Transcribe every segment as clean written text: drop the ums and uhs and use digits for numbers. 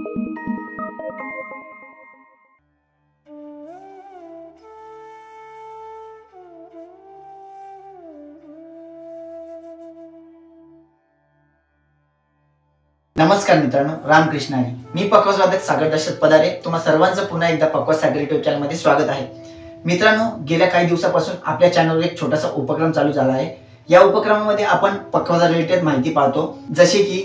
नमस्कार मित्रांनो, रामकृष्ण हरी. मी पक्वाजवादक सागर दशरथ पदारे. तुम्हा सर्वांचं पुन्हा एकदा पक्वाज सागर युट्यूब चॅनल मध्ये स्वागत आहे. मित्रांनो, गेल्या काही दिवसापासून आपल्या चॅनलवर एक छोटासा उपक्रम चालू झाला आहे. या उपक्रमामध्ये आपण पक्वाज रिलेटेड माहिती पाहतो, जसे की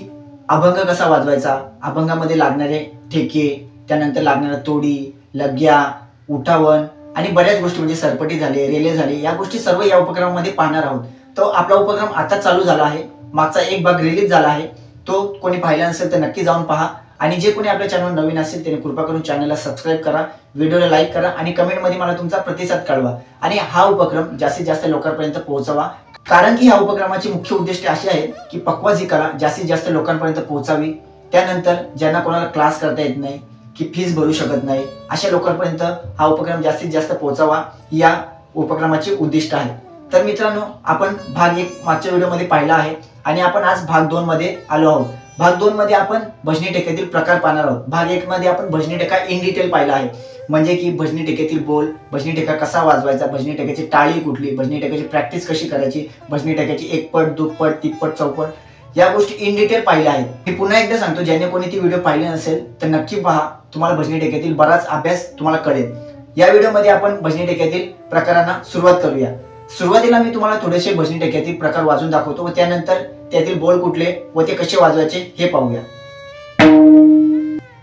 अभंग कसा वाजवायचा, अभंगामध्ये लागणारे ठेके, त्यानंतर लागणाऱ्या तोडी, लग्या, उठावन आणि बऱ्याच गोष्टी म्हणजे सरपटी झाले, रेले झाले, या गोष्टी सर्व या उपक्रमामध्ये पाहणार आहोत. तो आपला उपक्रम आता चालू झाला आहे. मागचा एक भाग रिलीज झाला आहे. तो कोणी पाहिला नसेल तर नक्की जाऊन पहा. आणि जे कोणी आपल्या चॅनलवर नवीन असेल त्याने कृपा करून चॅनलला सबस्क्राइब करा, व्हिडिओला लाईक करा आणि कमेंट मध्ये मला तुमचा प्रतिसाद कळवा. आणि हा उपक्रम जास्तीत जास्त लोकांपर्यंत पोहोचवा, कारण की ह्या उपक्रमाची मुख्य उद्दिष्ट अशी आहे की पक्वाज ही कला जास्तीत जास्त लोकांपर्यंत पोहोचावी. त्यानंतर ज्यांना कोणाला क्लास करता येत नाही, की फीस भरू शकत नाही, अशा लोकांपर्यंत हा उपक्रम जास्तीत जास्त पोहोचावा, या उपक्रमाचे उद्दिष्ट आहे. तर मित्रांनो, आपण भाग 1 मागच्या व्हिडिओमध्ये पाहिला आहे आणि आपण आज भाग 2 मध्ये आलो आहोत. भाग 2 मध्ये आपण भजनी ठेक्यातील प्रकार पाहणार आहोत. भाग 1 मध्ये आपण भजनी ठेका इन डिटेल पाहिला आहे, म्हणजे की भजनी ठेक्यातील बोल, भजनी ठेका कसा वाजवायचा, भजनी ठेक्याची टाळी कुठली, भजनी ठेक्याची प्रॅक्टिस कशी करायची, भजनी ठेक्याची एकपट, दुप्पट, तिप्पट, चौपट, या गोष्टी इन डिटेल पाहिल्या आहेत. मी पुन्हा एकदा सांगतो, ज्याने कोणी ती व्हिडिओ पाहिली नसेल तर नक्की पहा. तुम्हाला भजनी ठेक्यातील बराच अभ्यास तुम्हाला कळेल. या व्हिडिओमध्ये आपण भजनी ठेक्यातील प्रकारांना सुरुवात करूया. सुरुवातीला मी तुम्हाला थोडेसे भजनी ठेक्यातील प्रकार वाजवून दाखवतो व त्यानंतर त्यातील बोल कुठले व ते कसे वाजवायचे हे पाहूया.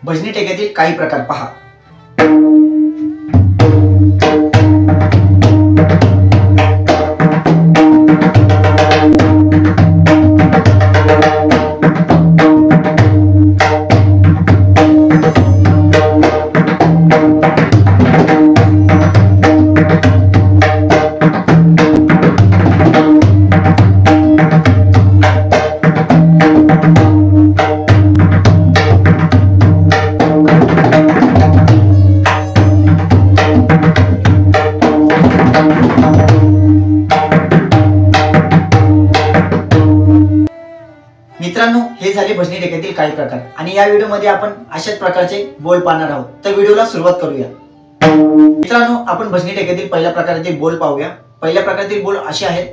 भजनी ठेक्यातील काही प्रकार पहा. मित्रांनो, हे झाले भजनी ठेक्यातील काही प्रकार आणि या व्हिडिओमध्ये आपण अशाच प्रकारचे बोल पाहणार आहोत. तर व्हिडिओला सुरुवात करूया. मित्रांनो, आपण भजनी ठेक्यातील पहिल्या प्रकारातील बोल पाहूया. पहिल्या प्रकारातील बोल असे आहेत: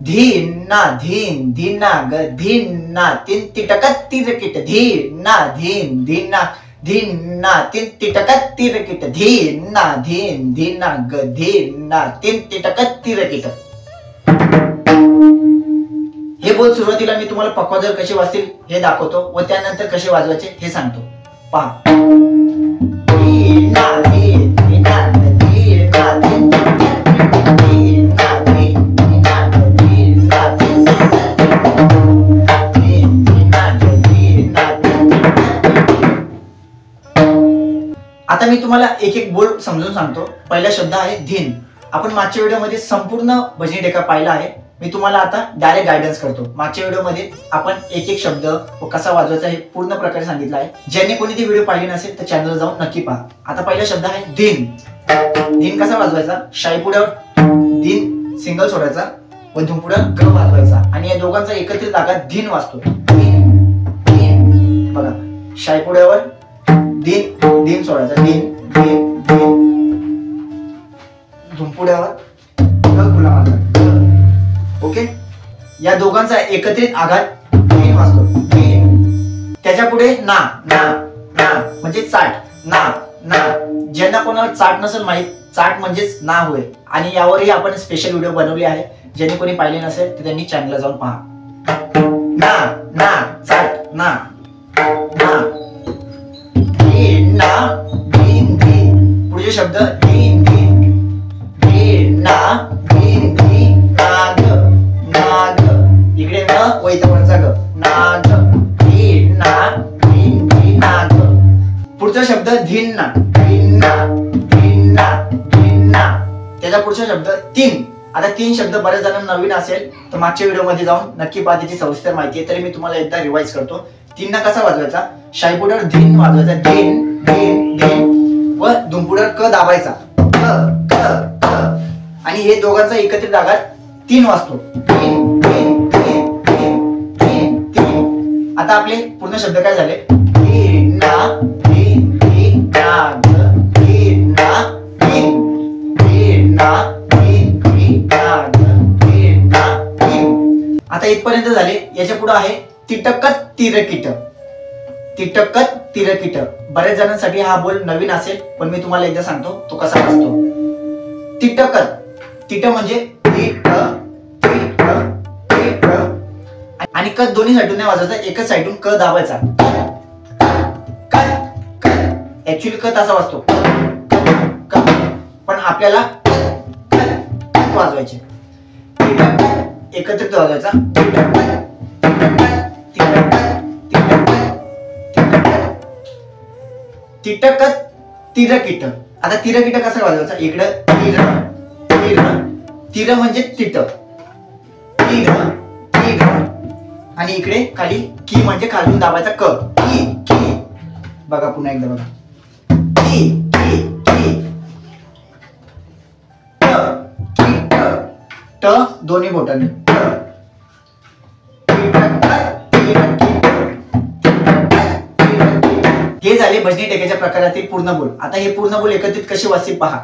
धीन ना धीन धीना ग धीन ना तीन तिटकत तिरकिट, धीन ना धीन धीना धीन ना तीन तिटकत तिरकिट, धीन ना धीन धीना ग धीन ना तीन तिटकत तिरकिट. हे बोल सुरुवातीला मी तुम्हाला पक्वाजवर कसे वाजतील हे दाखवतो व त्यानंतर कसे वाजवायचे हे सांगतो. पहा. आता मी तुम्हाला एक एक बोल समजून सांगतो. पहिला शब्द आहे धीन. आपण मागच्या व्हिडिओमध्ये संपूर्ण भजनी ठेका पाहिला आहे. मी तुम्हाला आता डायरेक्ट गायडन्स करतो. मागच्या व्हिडिओमध्ये आपण एक एक शब्द व कसा वाजवायचा हे पूर्ण प्रकारे सांगितलं आहे. ज्यांनी कोणी ती व्हिडिओ पाहिली नसेल तर चॅनलला जाऊन नक्की पहा. आता पहिला शब्द आहे धीन. धीन कसा वाजवायचा? शाईपुड्यावर धीन सिंगल सोडायचा व धुमपुड्यावर ग वाजवायचा आणि या दोघांचा एकत्रित आघात धीन वाजतो. बघा, शाईपुड्यावर धीन धीन सोडायचा, धीन धीन धीन, धुमपुड्यावर ग खुला मारतात. ओके, या दोघांचा एकत्रित आघात धीन वाजतो. त्याच्या पुढे ना ना ना म्हणजे चाट. ना ना, ज्यांना कोणाला चाट नसेल माहित, चाट म्हणजेच ना होय आणि यावरही आपण स्पेशल व्हिडिओ बनवले आहे. ज्यांनी कोणी पाहिले नसेल तर त्यांनी चॅनलला जाऊन पहा. ना ना चाट ना ना धीन ना धीन धीन. पुढचे शब्द धीन धीन धीन ना धीन धीन नाग नाग. इकडे न व इथं वरचा ग, नाग धीन ना धीन धीन नाग. पुढचा शब्द धीन ना धीन ना धीन ना धीन ना. त्याचा पुढचा शब्द तीन. आता 3 शब्द बऱ्याच जणांना नवीन असेल तर मागच्या व्हिडिओमध्ये जाऊन नक्की पहा, त्याची सविस्तर माहिती आहे. तरी मी तुम्हाला एकदा रिवाइज करतो. 3 ना कसा वाजवायचा? शाईपुड्यावर धीन वाजवायचा, धीन धीन धीन व धुमपुड्यावर क दाबायचा, क क क आणि हे दोघांचा एकत्रित आघात 3 वाजतो. तीन तीन तीन तीन तीन तीन. आता आपले पूर्ण शब्द काय झाले? धीन ना आता इथपर्यंत झाले. याच्या पुढे आहे तिटकत तिरकिट. तिटकत तिरकिट. बऱ्याच जणांसाठी हा बोल नवीन असेल, पण मी तुम्हाला एकदा सांगतो तो कसा वाजतो. तिटकत. तिट म्हणजे तिट तिट तिट आणि कत दोन्ही साइडून नाही वाजवायचा, एकच साइडून क दाबायचा. ऍक्च्युअली कत असा वाजतो, पण आपल्याला वाजवायचे एकत्रित वाजवायचा. तिटकत तिरकिट. आता तिरकिट कसं वाजवायचा, इकडं तिर तिर तिर म्हणजे तिट तिर तिर आणि इकडे खाली की म्हणजे खालून दाबायचा क की की. बघा पुन्हा एकदा बघा, की की की ट दोन्ही बोटांनी. हे झाले भजनी टेक्याच्या प्रकारातील पूर्ण बोल. आता हे पूर्ण बोल एकत्रित कसे वाजतील पहा.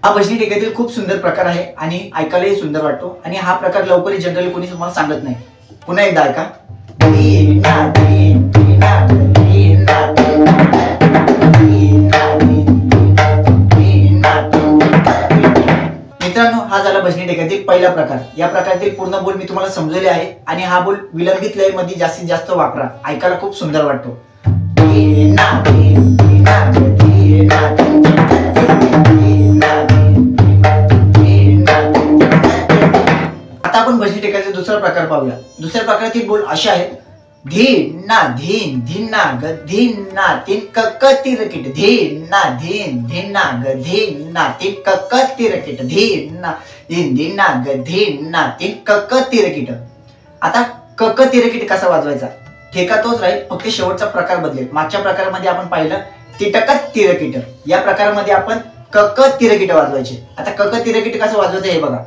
हा भजनी टेक्यातील खूप सुंदर प्रकार आहे आणि ऐकायलाही सुंदर वाटतो. आणि हा प्रकार लवकर जनरली कोणी तुम्हाला सांगत नाही. पुन्हा एकदा ऐका. मित्रांनो, हा झाला भजनी टेक्यातील पहिला प्रकार. या प्रकारातील पूर्ण बोल मी तुम्हाला समजवले आहे आणि हा बोल विलंबित लय मध्ये जास्तीत जास्त वापरा, ऐकायला खूप सुंदर वाटतो. आता आपण भजनी टेक्याचा दुसरा प्रकार पाहूया. दुसऱ्या प्रकारातील बोल असे आहेत. धीन ना धीन धीन ना ग धीन ना तीन कक तिरकिट. धीन ना धीन धीन ना ग धीन ना तीन कक तिरकिट. धीन ना धीन धीन ना ग धीन ना तीन कक तिरकिट. आता कक तिरकिट कसा वाजवायचा, ठेका तोच राहील, फक्त शेवटचा प्रकार बदलेल. मागच्या प्रकारामध्ये आपण पाहिलं तिटकत तिरकिट. या प्रकारामध्ये आपण कक तिरकिट वाजवायचे. आता कक तिरकिट कसं वाजवायचं हे बघा.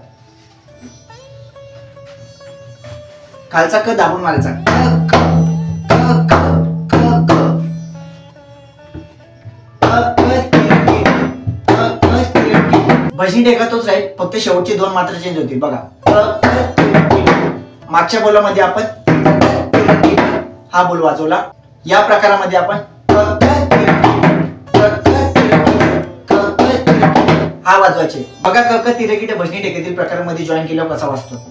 खालचा क दाबून मारायचा. भजनी टेका तोच राहील, फक्त शेवटची दोन मात्रा चेंज होती. बघा, मागच्या बोलामध्ये आपण हा बोल वाजवला. या प्रकारामध्ये आपण हा वाजवायचे. बघा कक तिरकिट भजनी टेक्यातील प्रकारामध्ये जॉईन केल्यावर कसा वाजतो.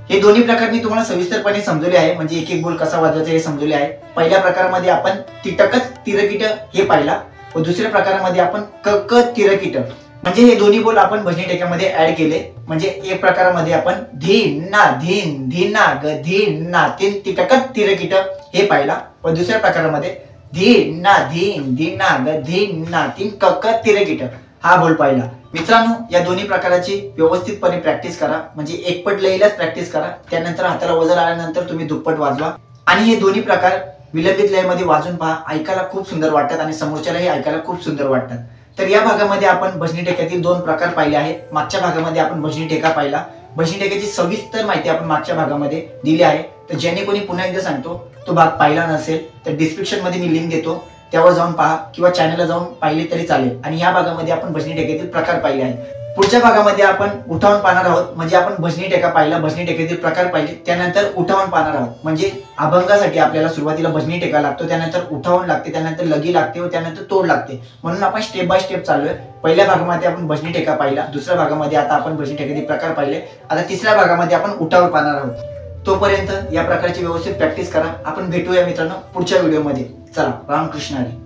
हे दोन्ही प्रकार मी तुम्हाला सविस्तरपणे समजवले आहे, म्हणजे एक एक बोल कसा वाजवायचा हे समजवले आहे. पहिल्या प्रकारामध्ये आपण तिटकत तिरकिट हे पाहिला व दुसऱ्या प्रकारामध्ये आपण कक तिरकिट, म्हणजे हे दोन्ही बोल आपण भजनी टेक्यामध्ये ऍड केले. म्हणजे एक प्रकारामध्ये आपण धीन ना धीन धीन ना ग धीन ना तीन तिटकत तिरकिट हे पाहिला व दुसऱ्या प्रकारामध्ये धीन ना धीन धीन ना ग धीन ना तीन कक तिरकिट हा बोल पाहिला. मित्रांनो, या दोन्ही प्रकाराची व्यवस्थितपणे प्रॅक्टिस करा. म्हणजे एकपट लयीलाच प्रॅक्टिस करा, त्यानंतर हाताला वजन आल्यानंतर तुम्ही दुप्पट वाजवा. आणि हे दोन्ही प्रकार विलंबित लयमध्ये वाजून पहा, ऐकायला खूप सुंदर वाटतात आणि समोरच्यालाही ऐकायला खूप सुंदर वाटतात. तर या भागामध्ये आपण भजनी टेक्यातील दोन प्रकार पाहिले आहेत. मागच्या भागामध्ये आपण भजनी टेका पाहिला. भजनी टेक्याची सविस्तर माहिती आपण मागच्या भागामध्ये दिली आहे. तर ज्याने कोणी पुन्हा एकदा सांगतो तो भाग पाहिला नसेल तर डिस्क्रिप्शन मध्ये मी लिंक देतो, त्यावर जाऊन पहा किंवा चॅनलला जाऊन पाहिले तरी चालेल. आणि या भागामध्ये आपण भजनी टेक्यातील प्रकार पाहिले आहेत. पुढच्या भागामध्ये आपण उठावून पाहणार आहोत. म्हणजे आपण भजनी टेका पाहिला, भजनी टेक्यातील प्रकार पाहिले, त्यानंतर उठावून पाहणार आहोत. म्हणजे अभंगासाठी आपल्याला सुरुवातीला भजनी टेका लागतो, त्यानंतर उठावून लागते, त्यानंतर लगी लागते व त्यानंतर तोड लागते. म्हणून आपण स्टेप बाय स्टेप चालू आहे. पहिल्या भागामध्ये आपण भजनी टेका पाहिला, दुसऱ्या भागामध्ये आता आपण भजनी टेक्यातील प्रकार पाहिले, आता तिसऱ्या भागामध्ये आपण उठावून पाहणार आहोत. तोपर्यंत या प्रकारची व्यवस्थित प्रॅक्टिस करा. आपण भेटूया मित्रांनो पुढच्या व्हिडिओमध्ये. चला, रामकृष्ण हरी.